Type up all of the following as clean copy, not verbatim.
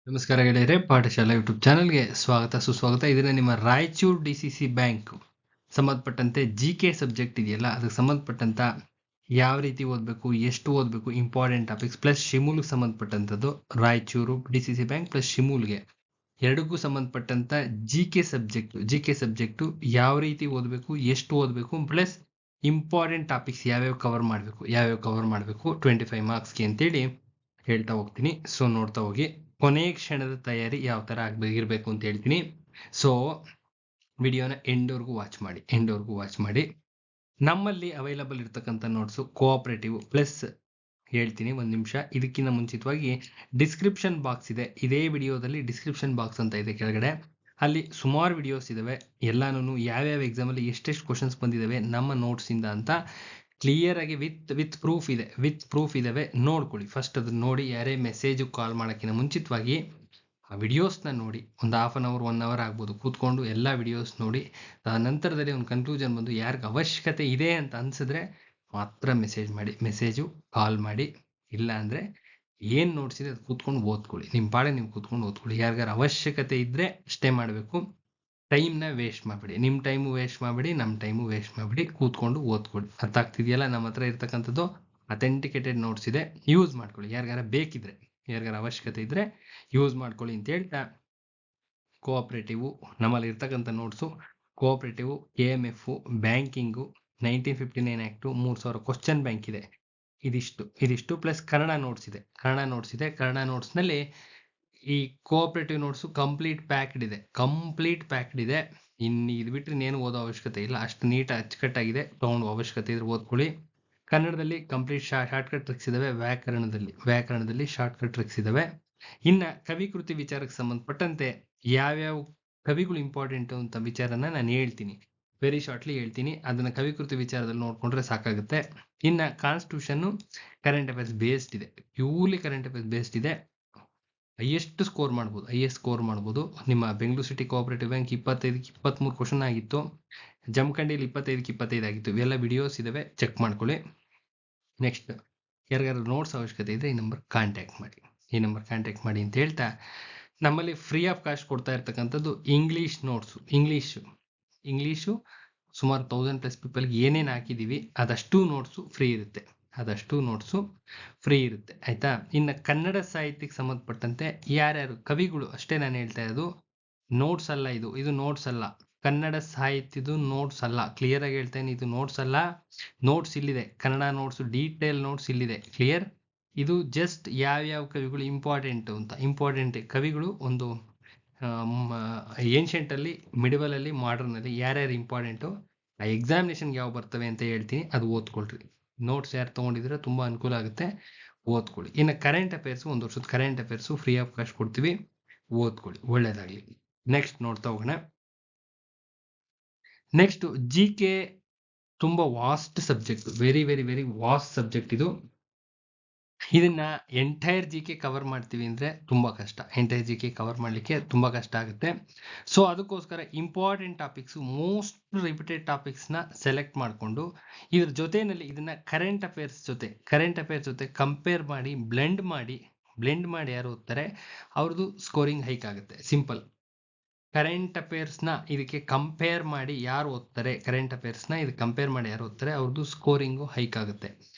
ನಮಸ್ಕಾರ ಗೆಳೆಯರೆ, ಪಾಠಶಾಲಾ ಯೂಟ್ಯೂಬ್ ಚಾನಲ್ಗೆ ಸ್ವಾಗತ ಸುಸ್ವಾಗತ. ಇದನ್ನ ನಿಮ್ಮ ರಾಯಚೂರು DCC ಬ್ಯಾಂಕ್ ಸಂಬಂಧಪಟ್ಟಂತೆ GK ಸಬ್ಜೆಕ್ಟ್ ಇದೆಯಲ್ಲ, ಅದಕ್ಕೆ ಸಂಬಂಧಪಟ್ಟಂತ ಯಾವ ರೀತಿ ಓದಬೇಕು, ಎಷ್ಟು ಓದಬೇಕು, ಇಂಪಾರ್ಟೆಂಟ್ ಟಾಪಿಕ್ಸ್ ಪ್ಲಸ್ ಶಿಮೂಲ್ಗೆ ಸಂಬಂಧಪಟ್ಟಂಥದ್ದು. ರಾಯಚೂರು DCC ಬ್ಯಾಂಕ್ ಪ್ಲಸ್ ಶಿಮೂಲ್ಗೆ ಎರಡಕ್ಕೂ ಸಂಬಂಧಪಟ್ಟಂತ GK ಸಬ್ಜೆಕ್ಟು ಯಾವ ರೀತಿ ಓದಬೇಕು, ಎಷ್ಟು ಓದಬೇಕು, ಪ್ಲಸ್ ಇಂಪಾರ್ಟೆಂಟ್ ಟಾಪಿಕ್ಸ್ ಯಾವ್ಯಾವ ಕವರ್ ಮಾಡಬೇಕು 25 ಮಾರ್ಕ್ಸ್ಗೆ ಅಂತೇಳಿ ಹೇಳ್ತಾ ಹೋಗ್ತೀನಿ. ಸೊ ನೋಡ್ತಾ ಹೋಗಿ. ಕೊನೆಯ ಕ್ಷಣದ ತಯಾರಿ ಯಾವ ತರ ಇರಬೇಕು ಅಂತ ಹೇಳ್ತೀನಿ. ಸೊ ವಿಡಿಯೋನ ಎಂಡ್ವರೆಗೂ ವಾಚ್ ಮಾಡಿ. ನಮ್ಮಲ್ಲಿ ಅವೈಲಬಲ್ ಇರ್ತಕ್ಕಂಥ ನೋಟ್ಸು ಕೋಆಪರೇಟಿವ್ ಪ್ಲಸ್ ಹೇಳ್ತೀನಿ ಒಂದು ನಿಮಿಷ. ಇದಕ್ಕಿಂತ ಮುಂಚಿತವಾಗಿ ಡಿಸ್ಕ್ರಿಪ್ಷನ್ ಬಾಕ್ಸ್ ಇದೆ. ಇದೇ ವಿಡಿಯೋದಲ್ಲಿ ಡಿಸ್ಕ್ರಿಪ್ಷನ್ ಬಾಕ್ಸ್ ಅಂತ ಇದೆ ಕೆಳಗಡೆ. ಅಲ್ಲಿ ಸುಮಾರು ವಿಡಿಯೋಸ್ ಇದಾವೆ. ಎಲ್ಲಾನು ಯಾವ್ಯಾವ ಎಕ್ಸಾಮಲ್ಲಿ ಎಷ್ಟೆಷ್ಟು ಕ್ವಶನ್ಸ್ ಬಂದಿದ್ದಾವೆ ನಮ್ಮ ನೋಟ್ಸಿಂದ ಅಂತ ಕ್ಲಿಯರ್ ಆಗಿ ವಿತ್ ಪ್ರೂಫ್ ಇದಾವೆ. ನೋಡ್ಕೊಳ್ಳಿ. ಫಸ್ಟ್ ಅದನ್ನ ನೋಡಿ. ಯಾರೇ ಮೆಸೇಜ್ ಕಾಲ್ ಮಾಡೋಕ್ಕಿಂತ ಮುಂಚಿತವಾಗಿ ಆ ವಿಡಿಯೋಸ್ನ ನೋಡಿ. ಒಂದು ಹಾಫ್ ಅನ್ ಅವರ್ 1 ಅವರ್ ಆಗ್ಬೋದು ಕೂತ್ಕೊಂಡು ಎಲ್ಲ ವಿಡಿಯೋಸ್ ನೋಡಿ. ನಂತರದಲ್ಲಿ ಒಂದು ಕನ್ಕ್ಲೂಷನ್ ಬಂದು ಯಾರಿಗೆ ಅವಶ್ಯಕತೆ ಇದೆ ಅಂತ ಅನ್ಸಿದ್ರೆ ಮಾತ್ರ ಕಾಲ್ ಮಾಡಿ. ಇಲ್ಲ ಅಂದರೆ ಏನು ನೋಟ್ಸಿದೆ ಅದು ಕೂತ್ಕೊಂಡು ಓದ್ಕೊಳ್ಳಿ. ನಿಮ್ಮ ಪಾಡೆ ನೀವು ಕೂತ್ಕೊಂಡು ಓದ್ಕೊಳ್ಳಿ. ಯಾರಿಗಾರ ಅವಶ್ಯಕತೆ ಇದ್ದರೆ ಅಷ್ಟೇ ಮಾಡಬೇಕು. ಟೈಮ್ನ ವೇಸ್ಟ್ ಮಾಡಬೇಡಿ. ನಿಮ್ಮ ಟೈಮು ವೇಸ್ಟ್ ಮಾಡಬೇಡಿ, ನಮ್ಮ ಟೈಮು ವೇಸ್ಟ್ ಮಾಡಬೇಡಿ. ಕೂತ್ಕೊಂಡು ಓದ್ಕೊಳ್ಳಿ. ಅರ್ಥ ಆಗ್ತಿದೆಯಲ್ಲ? ನಮ್ಮ ಹತ್ರ ಇರ್ತಕ್ಕಂಥದ್ದು ಅಥೆಂಟಿಕೇಟೆಡ್ ನೋಟ್ಸ್ ಇದೆ. ಯೂಸ್ ಮಾಡ್ಕೊಳ್ಳಿ. ಯಾರಿಗಾರ ಅವಶ್ಯಕತೆ ಇದ್ದರೆ ಯೂಸ್ ಮಾಡ್ಕೊಳ್ಳಿ ಅಂತ ಹೇಳ್ತಾ, ಕೋಆಪರೇಟಿವ್ ನಮ್ಮಲ್ಲಿ ಇರ್ತಕ್ಕಂಥ notes cooperative, KMF, banking, 1959 act, 3000 question bank ಇದೆ. ಇದಿಷ್ಟು ಪ್ಲಸ್ ಕನ್ನಡ ನೋಟ್ಸ್ ಇದೆ. ಕನ್ನಡ ನೋಟ್ಸ್ನಲ್ಲಿ ಈ ಕೋಆಪರೇಟಿವ್ ನೋಟ್ಸು ಕಂಪ್ಲೀಟ್ ಪ್ಯಾಕ್ಡ್ ಇದೆ. ಇನ್ನು ಇದು ಬಿಟ್ಟರೆ ಇನ್ನೇನು ಓದೋ ಅವಶ್ಯಕತೆ ಇಲ್ಲ. ಅಷ್ಟು ನೀಟಾಗಿ ಅಚ್ಚುಕಟ್ಟಾಗಿದೆ. ತೊಗೊಂಡು ಅವಶ್ಯಕತೆ ಇದ್ರೆ ಓದ್ಕೊಳ್ಳಿ. ಕನ್ನಡದಲ್ಲಿ ಕಂಪ್ಲೀಟ್ ಶಾರ್ಟ್ಕಟ್ ಟ್ರಿಕ್ಸ್ ಇದಾವೆ. ವ್ಯಾಕರಣದಲ್ಲಿ ಶಾರ್ಟ್ಕಟ್ ಟ್ರಿಕ್ಸ್ ಇದಾವೆ. ಇನ್ನು ಕವಿಕೃತಿ ವಿಚಾರಕ್ಕೆ ಸಂಬಂಧಪಟ್ಟಂತೆ ಯಾವ್ಯಾವ ಕವಿಗಳು ಇಂಪಾರ್ಟೆಂಟ್ ಅಂತ ವಿಚಾರನ ನಾನು ಹೇಳ್ತೀನಿ. ವೆರಿ ಶಾರ್ಟ್ಲಿ ಹೇಳ್ತೀನಿ. ಅದನ್ನ ಕವಿಕೃತಿ ವಿಚಾರದಲ್ಲಿ ನೋಡ್ಕೊಂಡ್ರೆ ಸಾಕಾಗುತ್ತೆ. ಇನ್ನು ಕಾನ್ಸ್ಟಿಟ್ಯೂಷನ್ ಕರೆಂಟ್ ಅಫೇರ್ಸ್ ಬೇಸ್ಡ್ ಇದೆ. ಪ್ಯೂರ್ಲಿ ಕರೆಂಟ್ ಅಫೇರ್ಸ್ ಬೇಸ್ಡ್ ಇದೆ. ಹೈಯೆಸ್ಟ್ ಸ್ಕೋರ್ ಮಾಡ್ಬೋದು. ನಿಮ್ಮ ಬೆಂಗಳೂರು ಸಿಟಿ ಕೋಆಪರೇಟಿವ್ ಬ್ಯಾಂಕ್ 25ಕ್ಕೆ 23 ಕ್ವಶನ್ ಆಗಿತ್ತು. ಜಮಖಂಡಿಯಲ್ಲಿ 25ಕ್ಕೆ 25 ಆಗಿತ್ತು. ಇವೆಲ್ಲ ವಿಡಿಯೋಸ್ ಇದಾವೆ, ಚೆಕ್ ಮಾಡ್ಕೊಳ್ಳಿ. ನೆಕ್ಸ್ಟ್, ಯಾರಿಗಾರು ನೋಟ್ಸ್ ಅವಶ್ಯಕತೆ ಇದ್ರೆ ಈ ನಂಬರ್ ಕಾಂಟ್ಯಾಕ್ಟ್ ಮಾಡಿ ಅಂತ ಹೇಳ್ತಾ, ನಮ್ಮಲ್ಲಿ ಫ್ರೀ ಆಫ್ ಕಾಸ್ಟ್ ಕೊಡ್ತಾ ಇರ್ತಕ್ಕಂಥದ್ದು ಇಂಗ್ಲೀಷ್ ನೋಟ್ಸು. ಇಂಗ್ಲೀಷು ಸುಮಾರು 1000+ ಪೀಪಲ್ಗೆ ಏನೇನು ಹಾಕಿದ್ದೀವಿ ಅದಷ್ಟು ನೋಟ್ಸು ಫ್ರೀ ಇರುತ್ತೆ. ಆಯ್ತಾ? ಇನ್ನು ಕನ್ನಡ ಸಾಹಿತ್ಯಕ್ಕೆ ಸಂಬಂಧಪಟ್ಟಂತೆ ಯಾರ್ಯಾರು ಕವಿಗಳು ಅಷ್ಟೇ ನಾನು ಹೇಳ್ತಾ ಇರೋದು. ನೋಟ್ಸ್ ಅಲ್ಲ, ಇದು ನೋಟ್ಸ್ ಅಲ್ಲ. ಕನ್ನಡ ಸಾಹಿತ್ಯದು ನೋಟ್ಸ್ ಅಲ್ಲ. ಕ್ಲಿಯರ್ ಆಗಿ ಹೇಳ್ತೇನೆ, ಇದು ನೋಟ್ಸ್ ಅಲ್ಲ. ನೋಟ್ಸ್ ಇಲ್ಲಿದೆ. ಕನ್ನಡ ನೋಟ್ಸ್, ಡೀಟೇಲ್ ನೋಟ್ಸ್ ಇಲ್ಲಿದೆ. ಕ್ಲಿಯರ್? ಇದು ಜಸ್ಟ್ ಯಾವ್ಯಾವ ಕವಿಗಳು ಇಂಪಾರ್ಟೆಂಟ್ ಕವಿಗಳು ಒಂದು ಏನ್ಷಿಯಂಟಲ್ಲಿ, ಮಿಡಿವಲಲ್ಲಿ, ಮಾಡರ್ನಲ್ಲಿ ಯಾರ್ಯಾರು ಇಂಪಾರ್ಟೆಂಟು, ಆ ಎಕ್ಸಾಮಿನೇಷನ್ಗೆ ಯಾವ ಬರ್ತವೆ ಅಂತ ಹೇಳ್ತೀನಿ. ಅದು ಓದ್ಕೊಳ್ರಿ. ನೋಟ್ಸ್ ಯಾರು ತೊಗೊಂಡಿದ್ರೆ ತುಂಬ ಅನುಕೂಲ ಆಗುತ್ತೆ. ಓದ್ಕೊಳ್ಳಿ. ಇನ್ನು ಕರೆಂಟ್ ಅಫೇರ್ಸು, 1 ವರ್ಷದ current affairs free of cost ಕೊಡ್ತೀವಿ. ಓದ್ಕೊಳ್ಳಿ. ಒಳ್ಳೇದಾಗಲಿ. ನೆಕ್ಸ್ಟ್ ನೋಡ್ತಾ ಹೋಗೋಣ. ನೆಕ್ಸ್ಟ್ GK ತುಂಬ vast subject. Very vast subject ಇದು. ಇದನ್ನ ಎಂಟೈರ್ GK ಕವರ್ ಮಾಡ್ತೀವಿ ಅಂದ್ರೆ ತುಂಬಾ ಕಷ್ಟ. ಎಂಟೈರ್ GK ಕವರ್ ಮಾಡ್ಲಿಕ್ಕೆ ತುಂಬಾ ಕಷ್ಟ ಆಗುತ್ತೆ. ಸೊ ಅದಕ್ಕೋಸ್ಕರ important topics, most repeated topics ನ ಸೆಲೆಕ್ಟ್ ಮಾಡಿಕೊಂಡು ಇದ್ರ ಜೊತೆನಲ್ಲಿ ಇದನ್ನ ಕರೆಂಟ್ ಅಫೇರ್ಸ್ ಜೊತೆ ಕಂಪೇರ್ ಮಾಡಿ, ಬ್ಲೆಂಡ್ ಮಾಡಿ ಯಾರು ಓದ್ತಾರೆ ಅವ್ರದ್ದು ಸ್ಕೋರಿಂಗ್ ಹೈಕ್ ಆಗುತ್ತೆ. ಸಿಂಪಲ್. ಕರೆಂಟ್ ಅಫೇರ್ಸ್ನ ಇದಕ್ಕೆ ಕಂಪೇರ್ ಮಾಡಿ ಯಾರು ಓದ್ತಾರೆ, ಅವ್ರದ್ದು ಸ್ಕೋರಿಂಗು ಹೈಕ್ ಆಗುತ್ತೆ.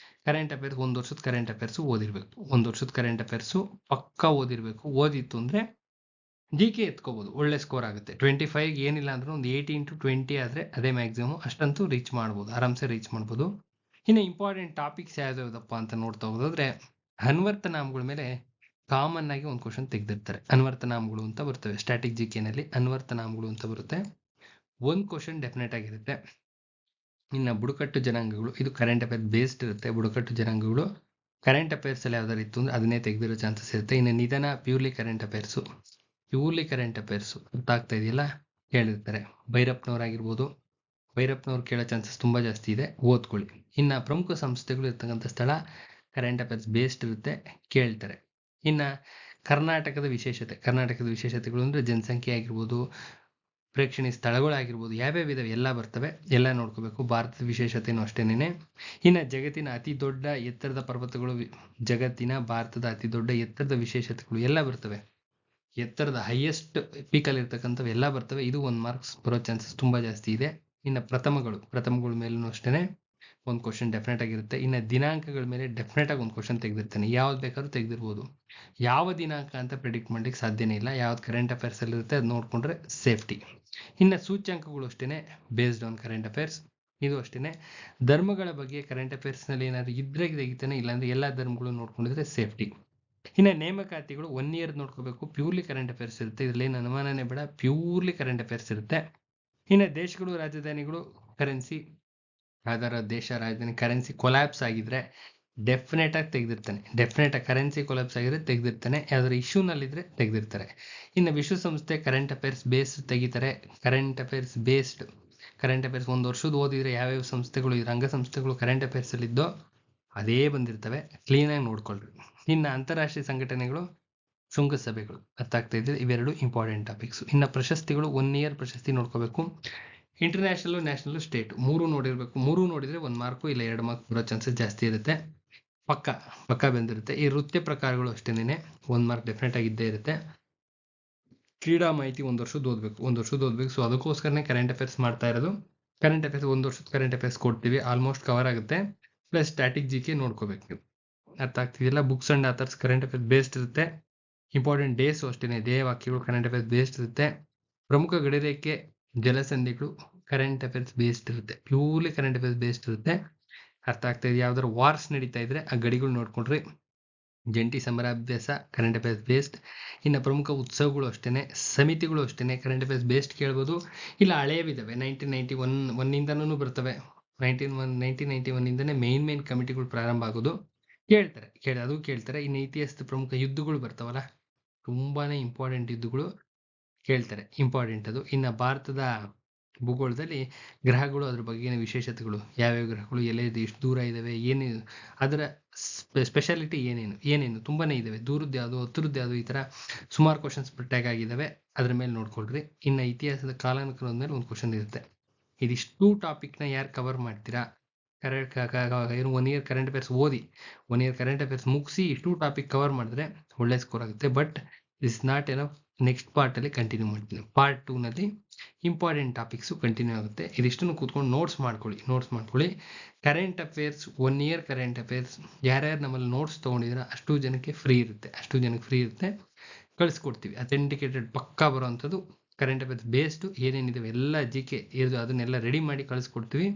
ಕರೆಂಟ್ ಅಫೇರ್ಸ್ 1 ವರ್ಷದ ಕರೆಂಟ್ ಅಫೇರ್ಸು ಓದಿರ್ಬೇಕು. 1 ವರ್ಷದ ಕರೆಂಟ್ ಅಫೇರ್ಸು ಪಕ್ಕಾ ಓದಿರ್ಬೇಕು. ಓದಿತ್ತು ಅಂದ್ರೆ GK ಎತ್ಕೋಬಹುದು. ಒಳ್ಳೆ ಸ್ಕೋರ್ ಆಗುತ್ತೆ. 25 ಏನಿಲ್ಲ ಅಂದ್ರೆ ಒಂದು 18 to 20 ಆದ್ರೆ ಅದೇ ಮ್ಯಾಕ್ಸಿಮಮ್. ಅಷ್ಟಂತೂ ರೀಚ್ ಮಾಡ್ಬೋದು, ಆರಾಮ್ಸೆ ರೀಚ್ ಮಾಡ್ಬೋದು. ಇನ್ನು ಇಂಪಾರ್ಟೆಂಟ್ ಟಾಪಿಕ್ಸ್ ಯಾವ್ದಾವ್ದಪ್ಪ ಅಂತ ನೋಡ್ತಾ ಹೋದ್ರೆ, ಅನ್ವರ್ತನಾಮಗಳ ಮೇಲೆ ಕಾಮನ್ ಆಗಿ ಒಂದು ಕ್ವಶನ್ ತೆಗೆದಿರ್ತಾರೆ. ಅನ್ವರ್ತನಾಮಗಳು ಅಂತ ಬರ್ತವೆ. ಸ್ಟ್ಯಾಟಿಕ್ GKನಲ್ಲಿ ಅನ್ವರ್ತನಾಮಗಳು ಅಂತ ಬರುತ್ತೆ. ಒಂದು ಕ್ವಶನ್ ಡೆಫಿನೆಟ್ ಆಗಿರುತ್ತೆ. ಇನ್ನು ಬುಡಕಟ್ಟು ಜನಾಂಗಗಳು, ಇದು ಕರೆಂಟ್ ಅಫೇರ್ ಬೇಸ್ಡ್ ಇರುತ್ತೆ. ಬುಡಕಟ್ಟು ಜನಾಂಗಗಳು ಕರೆಂಟ್ ಅಫೇರ್ಸ್ ಅಲ್ಲಿ ಯಾವ್ದಾರು ಇತ್ತು ಅಂದ್ರೆ ಅದನ್ನೇ ತೆಗೆದಿರೋ ಚಾನ್ಸಸ್ ಇರುತ್ತೆ. ಇನ್ನು ನಿಧನ ಪ್ಯೂರ್ಲಿ ಕರೆಂಟ್ ಅಫೇರ್ಸು ಅರ್ಥ ಆಗ್ತಾ ಇದೆಯಲ್ಲ, ಕೇಳಿರ್ತಾರೆ. ಭೈರಪ್ಪನವ್ರು ಕೇಳೋ ಚಾನ್ಸಸ್ ತುಂಬಾ ಜಾಸ್ತಿ ಇದೆ. ಓದ್ಕೊಳ್ಳಿ. ಇನ್ನು ಪ್ರಮುಖ ಸಂಸ್ಥೆಗಳು ಇರ್ತಕ್ಕಂಥ ಸ್ಥಳ ಕರೆಂಟ್ ಅಫೇರ್ಸ್ ಬೇಸ್ಡ್ ಇರುತ್ತೆ, ಕೇಳ್ತಾರೆ. ಇನ್ನು ಕರ್ನಾಟಕದ ವಿಶೇಷತೆಗಳು ಅಂದ್ರೆ ಜನಸಂಖ್ಯೆ ಆಗಿರ್ಬೋದು, ಪ್ರೇಕ್ಷಣೀಯ ಸ್ಥಳಗಳಾಗಿರ್ಬೋದು, ಯಾವ್ಯಾವ ಇದಾವೆ ಎಲ್ಲ ಬರ್ತವೆ. ಎಲ್ಲ ನೋಡ್ಕೋಬೇಕು. ಭಾರತದ ವಿಶೇಷತೆನೂ ಅಷ್ಟೇನೆ. ಇನ್ನು ಭಾರತದ ಅತಿ ದೊಡ್ಡ ಎತ್ತರದ ವಿಶೇಷತೆಗಳು ಎಲ್ಲ ಬರ್ತವೆ. ಎತ್ತರದ ಹೈಯೆಸ್ಟ್ ಪೀಕಲ್ಲಿ ಇರ್ತಕ್ಕಂಥವು ಎಲ್ಲ ಬರ್ತವೆ. ಇದು 1 ಮಾರ್ಕ್ಸ್ ಬರೋ ಚಾನ್ಸಸ್ ತುಂಬಾ ಜಾಸ್ತಿ ಇದೆ. ಇನ್ನು ಪ್ರಥಮಗಳ ಮೇಲೂ ಅಷ್ಟೇ ಒಂದು ಕ್ವಶನ್ ಡೆಫಿನೆಟ್ ಆಗಿರುತ್ತೆ. ಇನ್ನು ದಿನಾಂಕಗಳ ಮೇಲೆ ಡೆಫಿನೆಟ್ ಆಗಿ ಒಂದು ಕ್ವಶನ್ ತೆಗೆದಿರ್ತಾನೆ. ಯಾವ್ದು ಬೇಕಾದ್ರೂ ತೆಗೆದಿರ್ಬೋದು. ಯಾವ ದಿನಾಂಕ ಅಂತ ಪ್ರಿಡಿಕ್ಟ್ ಮಾಡ್ಲಿಕ್ಕೆ ಸಾಧ್ಯನೇ ಇಲ್ಲ. ಯಾವ್ದು ಕರೆಂಟ್ ಅಫೇರ್ಸ್ ಅಲ್ಲಿ ಇರುತ್ತೆ ಅದು ನೋಡ್ಕೊಂಡ್ರೆ ಸೇಫ್ಟಿ. ಇನ್ನು ಸೂಚ್ಯಂಕಗಳು ಅಷ್ಟೇ ಬೇಸ್ಡ್ ಆನ್ ಕರೆಂಟ್ ಅಫೇರ್ಸ್. ಇದು ಅಷ್ಟೇ ಧರ್ಮಗಳ ಬಗ್ಗೆ ಕರೆಂಟ್ ಅಫೇರ್ಸ್ ನಲ್ಲಿ ಏನಾದ್ರು ಇದ್ರೆ ತೆಗಿತಾನೆ, ಇಲ್ಲಾಂದ್ರೆ ಎಲ್ಲಾ ಧರ್ಮಗಳು ನೋಡ್ಕೊಂಡಿದ್ರೆ ಸೇಫ್ಟಿ. ಇನ್ನು ನೇಮಕಾತಿಗಳು 1 ಇಯರ್ ನೋಡ್ಕೋಬೇಕು. ಪ್ಯೂರ್ಲಿ ಕರೆಂಟ್ ಅಫೇರ್ಸ್ ಇರುತ್ತೆ. ಇದ್ರಲ್ಲಿ ಏನು ಅನುಮಾನನೇ ಬೇಡ, ಪ್ಯೂರ್ಲಿ ಕರೆಂಟ್ ಅಫೇರ್ಸ್ ಇರುತ್ತೆ. ಇನ್ನು ದೇಶಗಳು, ರಾಜಧಾನಿಗಳು, ಕರೆನ್ಸಿ, ಯಾವ್ದಾರ ದೇಶ ರಾಜಧಾನಿ ಕರೆನ್ಸಿ ಕೊಲ್ಯಾಪ್ಸ್ ಆಗಿದ್ರೆ ಡೆಫಿನೆಟ್ ಆಗಿ ತೆಗೆದಿರ್ತಾನೆ. ಡೆಫಿನೆಟ್ ಆಗಿ ಕರೆನ್ಸಿ ಕೊಲ್ಯಾಪ್ಸ್ ಆಗಿದ್ರೆ ತೆಗೆದಿರ್ತಾನೆ. ಯಾವ್ದಾರ ಇಶ್ಯೂನಲ್ಲಿದ್ರೆ ತೆಗೆದಿರ್ತಾರೆ. ಇನ್ನು ವಿಶ್ವಸಂಸ್ಥೆ ಕರೆಂಟ್ ಅಫೇರ್ಸ್ ಬೇಸ್ಡ್ ತೆಗಿತಾರೆ. ಕರೆಂಟ್ ಅಫೇರ್ಸ್ ಒಂದು ವರ್ಷದ ಓದಿದ್ರೆ ಯಾವ್ಯಾವ ಸಂಸ್ಥೆಗಳು, ರಂಗ ಸಂಸ್ಥೆಗಳು ಕರೆಂಟ್ ಅಫೇರ್ಸ್ ಅಲ್ಲಿ ಇದ್ದೋ ಅದೇ ಬಂದಿರ್ತವೆ. ಕ್ಲೀನ್ ಆಗಿ ನೋಡ್ಕೊಳ್ರಿ. ಇನ್ನು ಅಂತಾರಾಷ್ಟ್ರೀಯ ಸಂಘಟನೆಗಳು, ಶೃಂಗಸಭೆಗಳು ಅರ್ಥ ಆಗ್ತಾ ಇದ್ರೆ ಇವೆರಡು ಇಂಪಾರ್ಟೆಂಟ್ ಟಾಪಿಕ್ಸ್. ಇನ್ನು ಪ್ರಶಸ್ತಿಗಳು 1 ಇಯರ್ ಪ್ರಶಸ್ತಿ ನೋಡ್ಕೋಬೇಕು. International, national, state 3 ನೋಡಿರ್ಬೇಕು. 3 ನೋಡಿದ್ರೆ 1 ಮಾರ್ಕು ಇಲ್ಲ 2 ಮಾರ್ಕ್ ಬರೋ ಚಾನ್ಸಸ್ ಜಾಸ್ತಿ ಇರುತ್ತೆ. ಪಕ್ಕ ಬಂದಿರುತ್ತೆ. ಈ ನೃತ್ಯ ಪ್ರಕಾರಗಳು ಅಷ್ಟೇನೆ 1 ಮಾರ್ಕ್ ಡೆಫಿನೆಟ್ ಆಗಿ ಇದ್ದೇ ಇರುತ್ತೆ. ಕ್ರೀಡಾ ಮಾಹಿತಿ 1 ವರ್ಷದ ಓದ್ಬೇಕು. ಸೊ ಅದಕ್ಕೋಸ್ಕರನೇ ಕರೆಂಟ್ ಅಫೇರ್ಸ್ ಮಾಡ್ತಾ ಇರೋದು. ಕರೆಂಟ್ ಅಫೇರ್ಸ್ 1 ವರ್ಷದ ಕರೆಂಟ್ ಅಫೇರ್ಸ್ ಕೊಡ್ತೀವಿ, ಆಲ್ಮೋಸ್ಟ್ ಕವರ್ ಆಗುತ್ತೆ. ಪ್ಲಸ್ ಸ್ಟ್ಯಾಟಿಕ್ ಜಿಕೆ ನೋಡ್ಕೋಬೇಕು ನೀವು. ಅರ್ಥ ಆಗ್ತಿದೆಯಲ್ಲ. Books and authors current affairs based ಇರುತ್ತೆ. ಇಂಪಾರ್ಟೆಂಟ್ ಡೇಸ್ ಅಷ್ಟೇನೆ, ಧ್ಯೇಯವಾಕ್ಯಗಳು ಕರೆಂಟ್ ಅಫೇರ್ಸ್ ಬೇಸ್ಡ್ ಇರುತ್ತೆ. ಪ್ರಮುಖ ಗಡಿರೇಖೆ, ಜಲಸಂಧಿಗಳು ಕರೆಂಟ್ ಅಫೇರ್ಸ್ ಬೇಸ್ಡ್ ಇರುತ್ತೆ. ಪ್ಯೂರ್ಲಿ ಕರೆಂಟ್ ಅಫೇರ್ಸ್ ಬೇಸ್ಡ್ ಇರುತ್ತೆ. ಅರ್ಥ ಆಗ್ತಾ ಇದೆ. ಯಾವ್ದಾದ್ರು ವಾರ್ಸ್ ನಡೀತಾ ಇದ್ರೆ ಆ ಗಡಿಗಳು ನೋಡ್ಕೊಂಡ್ರಿ. ಜಂಟಿ ಸಮರಾಭ್ಯಾಸ ಕರೆಂಟ್ ಅಫೇರ್ಸ್ ಬೇಸ್ಡ್. ಇನ್ನು ಪ್ರಮುಖ ಉತ್ಸವಗಳು ಅಷ್ಟೇನೆ, ಸಮಿತಿಗಳು ಅಷ್ಟೇನೆ ಕರೆಂಟ್ ಅಫೇರ್ಸ್ ಬೇಸ್ಡ್ ಕೇಳ್ಬೋದು. ಇಲ್ಲ ಹಳೆಯವಿದಾವೆ 1991 ಬರ್ತವೆ. 1991 ಇಂದನೇ ಮೇನ್ ಕಮಿಟಿಗಳು ಪ್ರಾರಂಭ ಆಗೋದು. ಕೇಳ್ತಾರೆ. ಇನ್ನು ಇತಿಹಾಸದ ಪ್ರಮುಖ ಯುದ್ಧಗಳು ಬರ್ತಾವಲ್ಲ, ತುಂಬಾನೇ ಇಂಪಾರ್ಟೆಂಟ್ ಯುದ್ಧಗಳು ಕೇಳ್ತಾರೆ, ಇಂಪಾರ್ಟೆಂಟ್ ಅದು. ಇನ್ನು ಭಾರತದ ಭೂಗೋಳದಲ್ಲಿ ಗ್ರಹಗಳು, ಅದ್ರ ಬಗ್ಗೆ ವಿಶೇಷತೆಗಳು, ಯಾವ್ಯಾವ ಗ್ರಹಗಳು ಎಲ್ಲೆದು, ಎಷ್ಟು ದೂರ ಇದಾವೆ, ಏನೇನು ಅದರ ಸ್ಪೆಷಾಲಿಟಿ, ಏನೇನು ತುಂಬಾನೇ ಇದಾವೆ. ದೂರದ್ದು ಯಾವುದು, ಹತ್ತಿರದ್ದು ಯಾವುದು, ಈ ತರ ಸುಮಾರು ಕ್ವಶನ್ಸ್ ಟ್ಯಾಗ್ ಆಗಿದಾವೆ. ಅದ್ರ ಮೇಲೆ ನೋಡ್ಕೊಳ್ರಿ. ಇನ್ನು ಇತಿಹಾಸದ ಕಾಲಾನುಕ್ರಮದ ಮೇಲೆ ಒಂದು ಕ್ವಶನ್ ಇರುತ್ತೆ. ಇದಿಷ್ಟು ಟಾಪಿಕ್ನ ಯಾರು ಕವರ್ ಮಾಡ್ತೀರಾ, 1 ಇಯರ್ ಕರೆಂಟ್ ಅಫೇರ್ಸ್ ಓದಿ, 1 ಇಯರ್ ಕರೆಂಟ್ ಅಫೇರ್ಸ್ ಮುಗಿಸಿ ಇಷ್ಟು ಟಾಪಿಕ್ ಕವರ್ ಮಾಡಿದ್ರೆ ಒಳ್ಳೆ ಸ್ಕೋರ್ ಆಗುತ್ತೆ. But this not enough. Next part ಅಲ್ಲಿ ಕಂಟಿನ್ಯೂ ಮಾಡ್ತೀನಿ. ಪಾರ್ಟ್ 2 ನಲ್ಲಿ ಇಂಪಾರ್ಟೆಂಟ್ ಟಾಪಿಕ್ಸ್ ಕಂಟಿನ್ಯೂ ಆಗುತ್ತೆ. ಇದಿಷ್ಟನ್ನು ಕೂತ್ಕೊಂಡು ನೋಟ್ಸ್ ಮಾಡ್ಕೊಳ್ಳಿ. Current affairs 1 year current affairs ಯಾರ್ಯಾರು ನಮ್ಮಲ್ಲಿ ನೋಟ್ಸ್ ತಗೊಂಡಿದ್ರೆ ಅಷ್ಟು ಜನಕ್ಕೆ ಫ್ರೀ ಇರುತ್ತೆ. ಕಳಿಸ್ಕೊಡ್ತೀವಿ. ಅಥೆಂಟಿಕೇಟೆಡ್ ಪಕ್ಕಾ ಬರುವಂಥದ್ದು ಕರೆಂಟ್ ಅಫೇರ್ಸ್ ಬೇಸ್ಡ್ ಏನೇನಿದಾವೆ ಎಲ್ಲ ಜಿಕೆ ಅದನ್ನೆಲ್ಲ ರೆಡಿ ಮಾಡಿ ಕಳಿಸ್ಕೊಡ್ತೀವಿ.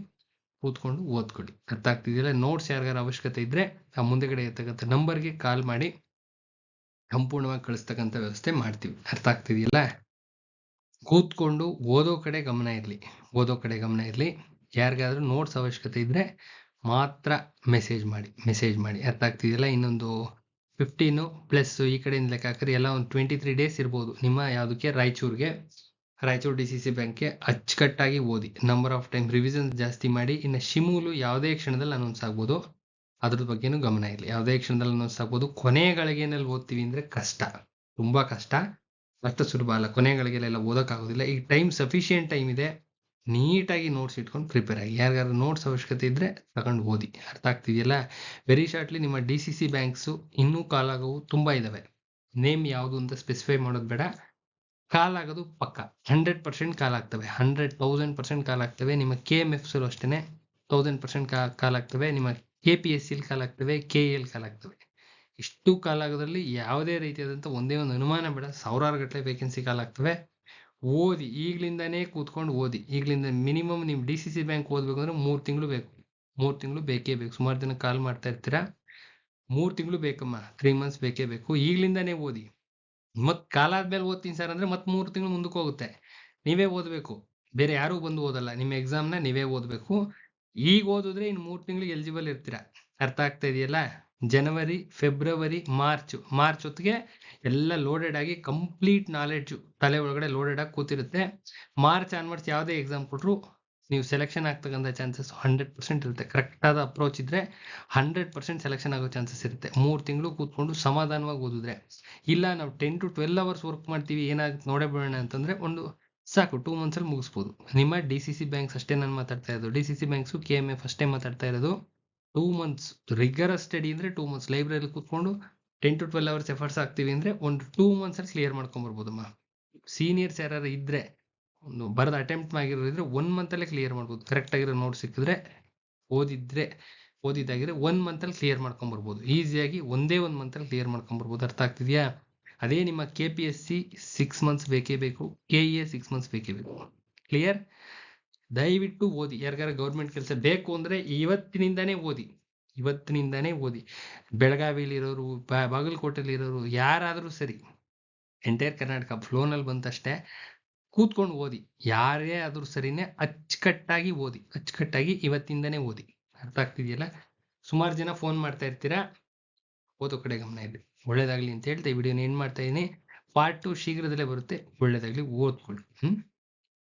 ಕೂತ್ಕೊಂಡು ಓದ್ಕೊಳ್ಳಿ. ಅರ್ಥ ಆಗ್ತಿದೆಯಲ್ಲ. ನೋಟ್ಸ್ ಯಾರಿಗಾರ ಅವಶ್ಯಕತೆ ಇದ್ರೆ ಆ ಮುಂದೆಗಡೆ ಇರ್ತಕ್ಕಂಥ ನಂಬರ್ಗೆ ಕಾಲ್ ಮಾಡಿ ಸಂಪೂರ್ಣವಾಗಿ ಕಳಿಸ್ತಕ್ಕಂಥ ವ್ಯವಸ್ಥೆ ಮಾಡ್ತೀವಿ. ಅರ್ಥ ಆಗ್ತಿದೆಯಲ್ಲ. ಕೂತ್ಕೊಂಡು ಓದೋ ಕಡೆ ಗಮನ ಇರಲಿ. ಯಾರಿಗಾದ್ರೂ ನೋಟ್ಸ್ ಅವಶ್ಯಕತೆ ಇದ್ರೆ ಮಾತ್ರ ಮೆಸೇಜ್ ಮಾಡಿ. ಅರ್ಥ ಆಗ್ತಿದೆಯಲ್ಲ. ಇನ್ನೊಂದು 15 ಪ್ಲಸ್ ಈ ಕಡೆಯಿಂದ ಲೆಕ್ಕ ಹಾಕಿದ್ರೆ ಎಲ್ಲ ಒಂದು 23 ಡೇಸ್ ಇರ್ಬೋದು. ನಿಮ್ಮ ಯಾವುದಕ್ಕೆ, ರಾಯಚೂರು DCC ಬ್ಯಾಂಕ್ಗೆ ಅಚ್ಚುಕಟ್ಟಾಗಿ ಓದಿ. ನಂಬರ್ ಆಫ್ ಟೈಮ್ ರಿವಿಷನ್ ಜಾಸ್ತಿ ಮಾಡಿ. ಇನ್ನು ಶಿಮೂಲು ಯಾವುದೇ ಕ್ಷಣದಲ್ಲಿ ಅನೌನ್ಸ್ ಆಗ್ಬೋದು, ಅದ್ರ ಬಗ್ಗೆನೂ ಗಮನ ಇರಲಿ. ಯಾವುದೇ ಕ್ಷಣದಲ್ಲಿ ಅನೌನ್ಸ್ ಆಗ್ಬೋದು. ಕೊನೆ ಗಳಿಗೆನಲ್ಲಿ ಓದ್ತೀವಿ ಅಂದ್ರೆ ತುಂಬಾ ಕಷ್ಟ. ಅಷ್ಟು ಸುಲಭ ಅಲ್ಲ. ಕೊನೆ ಗಳಿಗೆಲ್ಲ ಓದೋಕ್ಕಾಗೋದಿಲ್ಲ. ಈಗ ಸಫಿಷಿಯೆಂಟ್ ಟೈಮ್ ಇದೆ. ನೀಟಾಗಿ ನೋಟ್ಸ್ ಇಟ್ಕೊಂಡು ಪ್ರಿಪೇರ್ ಆಗಿ. ಯಾರಿಗಾದ್ರು ನೋಟ್ಸ್ ಅವಶ್ಯಕತೆ ಇದ್ರೆ ತಗೊಂಡು ಓದಿ. ಅರ್ಥ ಆಗ್ತಿದೆಯಲ್ಲ. ವೆರಿ ಶಾರ್ಟ್ಲಿ ನಿಮ್ಮ DCC ಬ್ಯಾಂಕ್ಸು ಇನ್ನೂ ಕಾಲಾಗವು ತುಂಬಾ ಇದಾವೆ. ನೇಮ್ ಯಾವುದು ಅಂತ ಸ್ಪೆಸಿಫೈ ಮಾಡೋದು ಬೇಡ. ಕಾಲಾಗೋದು ಪಕ್ಕ 100% ಕಾಲಾಗ್ತವೆ. 100,000% ಕಾಲಾಗ್ತವೆ. ನಿಮ್ಮ KMFs ಅಷ್ಟೇನೆ 1000% ಕಾಲಾಗ್ತವೆ. ನಿಮ್ಮ KPSC ಕಾಲಾಗ್ತವೆ, KL ಕಾಲಾಗ್ತವೆ. ಇಷ್ಟು ಕಾಲಾಗೋದ್ರಲ್ಲಿ ಯಾವುದೇ ರೀತಿಯಾದಂಥ ಒಂದೇ ಒಂದು ಅನುಮಾನ ಬೇಡ. ಸಾವಿರಾರು ಗಟ್ಟಲೆ ವೇಕೆನ್ಸಿ ಕಾಲಾಗ್ತವೆ. ಓದಿ, ಈಗ್ಲಿಂದಾನೇ ಕೂತ್ಕೊಂಡು ಓದಿ. ಈಗ್ಲಿಂದ ಮಿನಿಮಮ್ ನೀವು DCC ಬ್ಯಾಂಕ್ ಓದ್ಬೇಕು ಅಂದ್ರೆ 3 ತಿಂಗಳು ಬೇಕು. 3 ತಿಂಗಳು ಬೇಕೇ ಬೇಕು. ಸುಮಾರು ಜನ ಕಾಲ್ ಮಾಡ್ತಾ ಇರ್ತೀರಾ. 3 ತಿಂಗಳು ಬೇಕಮ್ಮ, 3 months ಬೇಕೇ ಬೇಕು. ಈಗ್ಲಿಂದಾನೇ ಓದಿ. ಮತ್ ಕಾಲಾದ್ಮೇಲೆ ಓದ್ತೀನಿ ಸರ್ ಅಂದ್ರೆ 3 ತಿಂಗಳು ಮುಂದಕ್ಕೆ ಹೋಗುತ್ತೆ. ನೀವೇ ಓದ್ಬೇಕು, ಬೇರೆ ಯಾರು ಬಂದು ಓದಲ್ಲ. ನಿಮ್ಮ ಎಕ್ಸಾಮ್ನ ನೀವೇ ಓದ್ಬೇಕು. ಈಗ ಓದಿದ್ರೆ ಇನ್ನು 3 ತಿಂಗಳಿಗೆ ಎಲಿಜಿಬಲ್ ಇರ್ತೀರಾ. ಅರ್ಥ ಆಗ್ತಾ ಇದೆಯಲ್ಲ. ಜನವರಿ, ಫೆಬ್ರವರಿ, ಮಾರ್ಚ್ ಹೊತ್ತಿಗೆ ಎಲ್ಲ ಲೋಡೆಡ್ ಆಗಿ ಕಂಪ್ಲೀಟ್ ನಾಲೆಡ್ಜ್ ತಲೆ ಒಳಗಡೆ ಲೋಡೆಡ್ ಆಗಿ ಕೂತಿರುತ್ತೆ. ಮಾರ್ಚ್ ಆನ್ವರ್ಡ್ಸ್ ಯಾವುದೇ ಎಕ್ಸಾಮ್ ಕೊಟ್ರು ನೀವು ಸೆಲೆಕ್ಷನ್ ಆಗ್ತಕ್ಕಂಥ ಚಾನ್ಸಸ್ 100% ಇರುತ್ತೆ. ಕರೆಕ್ಟ್ ಆದ ಅಪ್ರೋಚ್ ಇದ್ರೆ 100% ಸೆಲೆಕ್ಷನ್ ಆಗೋ ಚಾನ್ಸಸ್ ಇರುತ್ತೆ. 3 ತಿಂಗಳು ಕೂತ್ಕೊಂಡು ಸಮಾಧಾನವಾಗಿ ಓದಿದ್ರೆ. ಇಲ್ಲ ನಾವು 10 to 12 hours ವರ್ಕ್ ಮಾಡ್ತೀವಿ, ಏನಾಗುತ್ತೆ ನೋಡೇ ಬಿಡೋಣ ಅಂತಂದ್ರೆ ಒಂದು ಸಾಕು 2 months ಅಲ್ಲಿ ಮುಗಿಸ್ಬೋದು. ನಿಮ್ಮ DCC ಬ್ಯಾಂಕ್ಸ್ ಅಷ್ಟೇ ನಾನು ಮಾತಾಡ್ತಾ ಇರೋದು. DCC ಬ್ಯಾಂಕ್ಸು KMF ಅಷ್ಟೇ ಮಾತಾಡ್ತಾ ಇರೋದು. 2 months ರಿಗರಸ್ ಸ್ಟಡಿ ಅಂದ್ರೆ 2 months ಲೈಬ್ರರಿ ಕೂತ್ಕೊಂಡು 10 to 12 ಅವರ್ಸ್ ಎಫರ್ಟ್ಸ್ ಹಾಕ್ತೀವಿ ಅಂದರೆ ಒಂದು 2 ಮಂತ್ಸಲ್ಲಿ ಕ್ಲಿಯರ್ ಮಾಡ್ಕೊಂಬರ್ಬೋದಮ್ಮ. ಸೀನಿಯರ್ಸ್ ಯಾರು ಇದ್ದರೆ ಒಂದು ಬರೆದು ಅಟೆಂಪ್ಟ್ ಆಗಿರೋದಿದ್ರೆ 1 ಮಂತಲ್ಲೇ ಕ್ಲಿಯರ್ ಮಾಡ್ಬೋದು. ಕರೆಕ್ಟ್ ಆಗಿರೋ ನೋಟ್ ಸಿಕ್ಕಿದ್ರೆ ಓದಿದ್ದಾಗಿದ್ರೆ 1 ಮಂತಲ್ಲಿ ಕ್ಲಿಯರ್ ಮಾಡ್ಕೊಂಬರ್ಬೋದು. ಈಸಿಯಾಗಿ ಒಂದೇ 1 ಮಂತಲ್ಲಿ ಕ್ಲಿಯರ್ ಮಾಡ್ಕೊಂಬರ್ಬೋದು. ಅರ್ಥ ಆಗ್ತಿದೆಯಾ? ಅದೇ ನಿಮ್ಮ KPSC 6 ಮಂತ್ಸ್ ಬೇಕೇ ಬೇಕು, KEA 6 ಮಂತ್ಸ್ ಬೇಕೇ ಬೇಕು. ಕ್ಲಿಯರ್? ದಯವಿಟ್ಟು ಓದಿ. ಯಾರಿಗಾರ ಗೌರ್ಮೆಂಟ್ ಕೆಲಸ ಬೇಕು ಅಂದರೆ ಇವತ್ತಿನಿಂದಾನೇ ಓದಿ. ಬೆಳಗಾವಿಲಿರೋರು, ಬಾಗಲಕೋಟೆಲಿರೋರು ಯಾರಾದರೂ ಸರಿ, ಎಂಟೈರ್ ಕರ್ನಾಟಕ ಫ್ಲೋನಲ್ಲಿ ಬಂತಷ್ಟೇ ಕೂತ್ಕೊಂಡು ಓದಿ. ಯಾರೇ ಆದರೂ ಸರಿನೇ ಅಚ್ಚುಕಟ್ಟಾಗಿ ಇವತ್ತಿಂದನೇ ಓದಿ. ಅರ್ಥ ಆಗ್ತಿದೆಯಲ್ಲ? ಸುಮಾರು ಜನ ಫೋನ್ ಮಾಡ್ತಾ ಇರ್ತೀರಾ, ಓದೋ ಕಡೆ ಗಮನ ಇರಲಿ. ಒಳ್ಳೇದಾಗಲಿ ಅಂತ ಹೇಳ್ತಾ ಈ ವಿಡಿಯೋನ ಏನು ಮಾಡ್ತಾ ಇದ್ದೀನಿ, ಪಾರ್ಟ್ 2 ಶೀಘ್ರದಲ್ಲೇ ಬರುತ್ತೆ. ಒಳ್ಳೇದಾಗಲಿ, ಓದ್ಕೊಳ್ಳಿ.